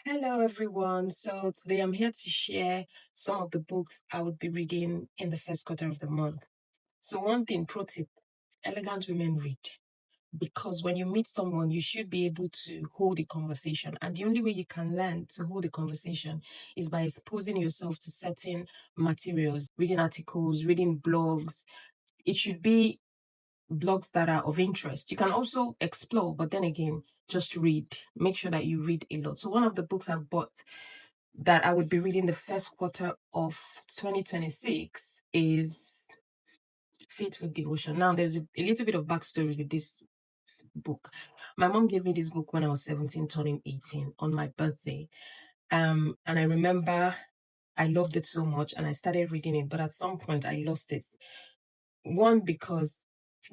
Hello, everyone. So today I'm here to share some of the books I would be reading in the first quarter of the month. So, one thing, pro tip, elegant women read. Because when you meet someone, you should be able to hold a conversation. And the only way you can learn to hold a conversation is by exposing yourself to certain materials, reading articles, reading blogs. It should be blogs that are of interest. You can also explore, but then again, just read. Make sure that you read a lot. So one of the books I've bought that I would be reading the first quarter of 2026 is Faithful Devotion. Now, there's a little bit of backstory with this book. My mom gave me this book when I was 17, turning 18 on my birthday. And I remember I loved it so much and I started reading it, but at some point I lost it. One, because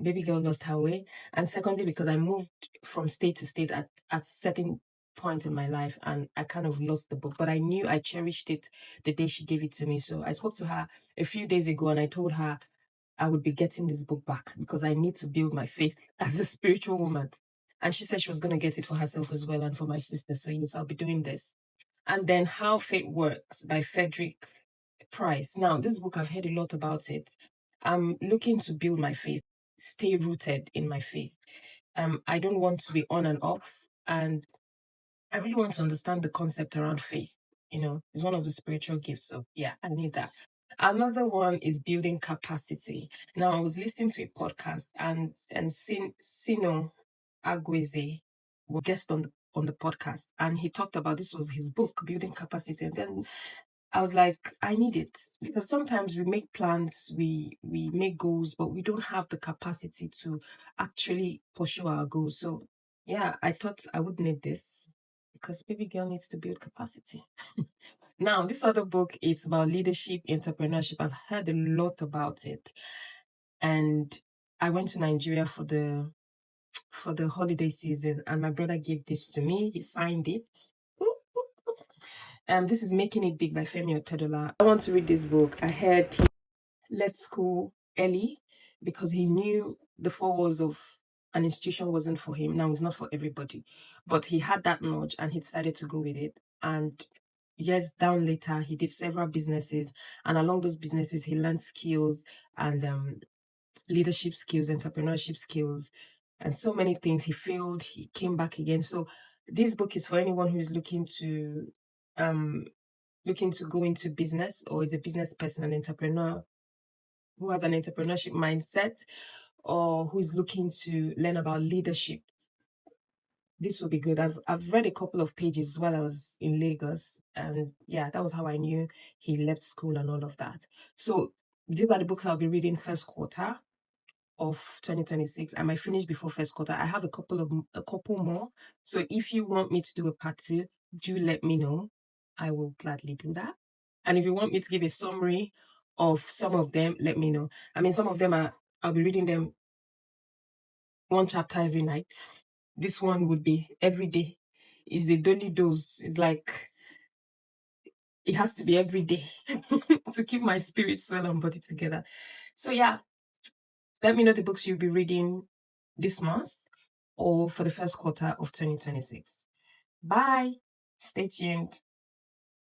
baby girl lost her way, and secondly, because I moved from state to state at certain point in my life and I kind of lost the book. But I knew I cherished it the day she gave it to me. So I spoke to her a few days ago and I told her I would be getting this book back because I need to build my faith as a spiritual woman. And she said she was going to get it for herself as well and for my sister. So yes, I'll be doing this. And then How Faith Works by Frederick Price. Now, this book, I've heard a lot about it. I'm looking to build my faith, stay rooted in my faith. I don't want to be on and off. And I really want to understand the concept around faith. It's one of the spiritual gifts. So yeah, I need that. Another one is building capacity. Now, I was listening to a podcast and Sino Agweze was guest on the podcast, and he talked about this was his book, Building Capacity. And then I was like, I need it because sometimes we make plans, we make goals, but we don't have the capacity to actually pursue our goals. So yeah, I thought I would need this because baby girl needs to build capacity. Now, this other book, it's about leadership, entrepreneurship. I've heard a lot about it. And I went to Nigeria for the holiday season and my brother gave this to me. He signed it. This is Making It Big by Femi Otedola. I want to read this book. I heard he left school early because he knew the four walls of an institution wasn't for him. Now, it's not for everybody. But he had that nudge and he decided to go with it. And years down later, he did several businesses. And along those businesses, he learned skills and leadership skills, entrepreneurship skills, and so many things. He failed, he came back again. So this book is for anyone who's looking to go into business or is a business person, an entrepreneur who has an entrepreneurship mindset or who is looking to learn about leadership. This will be good. I've read a couple of pages while I was in Lagos, and yeah, that was how I knew he left school and all of that. So these are the books I'll be reading first quarter of 2026. I might finish before first quarter. I have a couple more. So if you want me to do a part 2, do let me know. I will gladly do that. And if you want me to give a summary of some of them, let me know. I mean, some of them I'll be reading them one chapter every night. This one would be every day. It's a daily dose. It's like it has to be every day to keep my spirit, soul, and body together. So yeah, let me know the books you'll be reading this month or for the first quarter of 2026. Bye. Stay tuned.